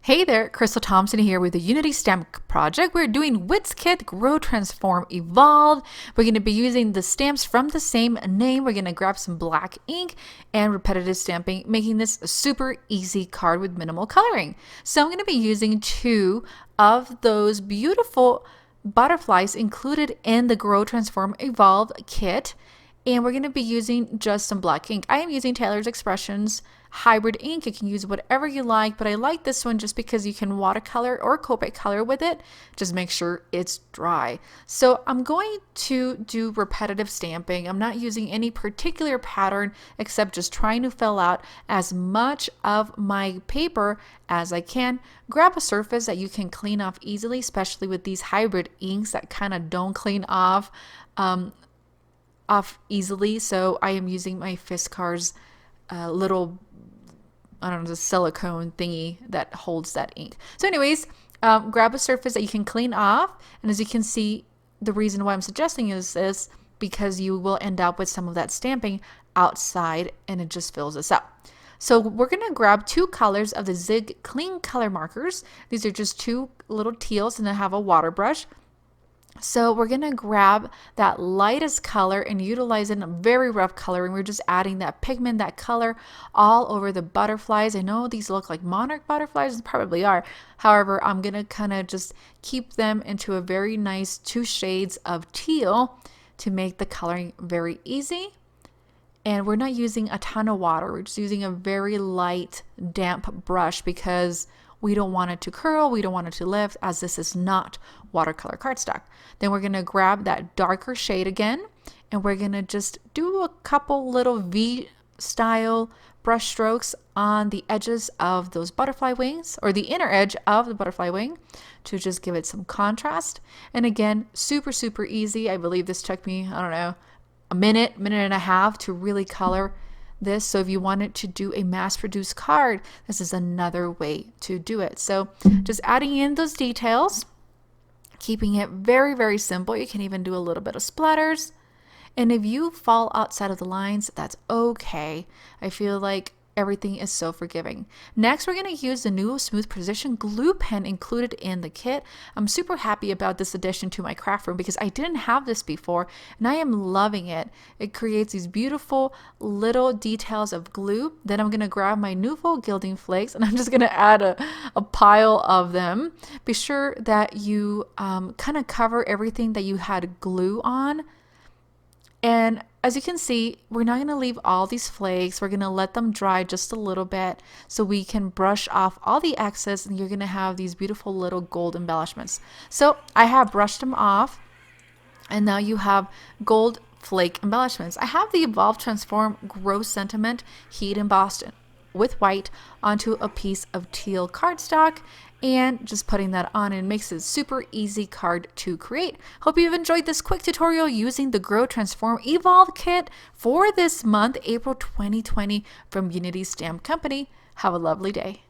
Hey there, Crystal Thompson here with the Unity Stamp Project. We're doing Whit Kit, Grow, Transform, Evolve. We're going to be using the stamps from the same name. We're going to grab some black ink and repetitive stamping, making this a super easy card with minimal coloring. So I'm going to be using two of those beautiful butterflies included in the Grow, Transform, Evolve kit. And we're going to be using just some black ink. I am using Taylor's Expressions hybrid ink. You can use whatever you like, but I like this one just because you can watercolor or Copic color with it. Just make sure it's dry. So I'm going to do repetitive stamping. I'm not using any particular pattern except just trying to fill out as much of my paper as I can. Grab a surface that you can clean off easily, especially with these hybrid inks that kind of don't clean off easily. So I am using my Fiskars little, I don't know, the silicone thingy that holds that ink. So anyways, grab a surface that you can clean off. And as you can see, the reason why I'm suggesting is this because you will end up with some of that stamping outside and it just fills this up. So we're going to grab two colors of the Zig Clean Color markers. These are just two little teals and I have a water brush. So we're going to grab that lightest color and utilize it in a very rough coloring. We're just adding that pigment, that color all over the butterflies. I know these look like monarch butterflies, they probably are. However, I'm going to kind of just keep them into a very nice two shades of teal to make the coloring very easy. And we're not using a ton of water. We're just using a very light, damp brush because we don't want it to curl, we don't want it to lift, as this is not watercolor cardstock. Then we're going to grab that darker shade again, and we're going to just do a couple little V-style brush strokes on the edges of those butterfly wings, or the inner edge of the butterfly wing, to just give it some contrast. And again, super, super easy. I believe this took me, I don't know, a minute and a half to really color this. So if you wanted to do a mass-produced card, this is another way to do it. So just adding in those details, keeping it very, very simple. You can even do a little bit of splatters. And if you fall outside of the lines, that's okay. I feel like everything is so forgiving. Next, we're going to use the NUVO Smooth Precision Glue Pen included in the kit. I'm super happy about this addition to my craft room because I didn't have this before and I am loving it. It creates these beautiful little details of glue. Then I'm going to grab my NUVO gilding flakes and I'm just going to add a pile of them. Be sure that you kind of cover everything that you had glue on. And as you can see, we're not going to leave all these flakes. We're going to let them dry just a little bit so we can brush off all the excess and you're going to have these beautiful little gold embellishments. So I have brushed them off and now you have gold flake embellishments. I have the Evolve, Transform, Grow Sentiment Heat embossed with white onto a piece of teal cardstock and just putting that on, and it makes it a super easy card to create. Hope you've enjoyed this quick tutorial using the Grow, Transform, Evolve kit for this month, April 2020 from Unity Stamp Company. Have a lovely day.